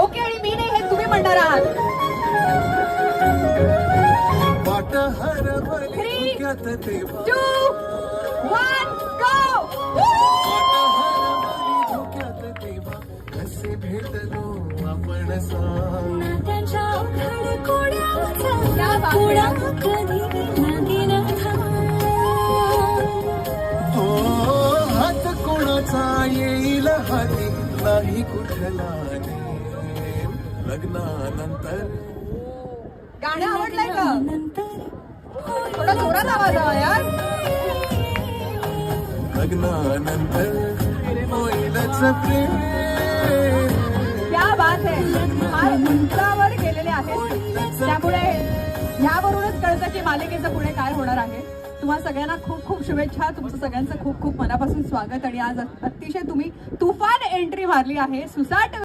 Okay आणि मी नाही, हे तुम्ही म्हणणार आहात. 3, 2, 1, go! हात कोणाचा येईल हाती नाही कुठला लग्नानंतर. गाणं आवडलंय का? थोडा जोरात आवाज हवा यार. लग्नानंतर होईलच प्रेम. क्या बात आहे. फार उंचावर गेलेले आहेत, त्यामुळे ह्यावरूनच कळतं की मालिकेचं पुढे काय होणार आहे. तुम्हा सगळ्यांना खूप खूप शुभेच्छा. तुमचं सगळ्यांचं खूप खूप मनापासून स्वागत. आणि आज अतिशय तुम्ही तुफान एंट्री मारली आहे. सुसाट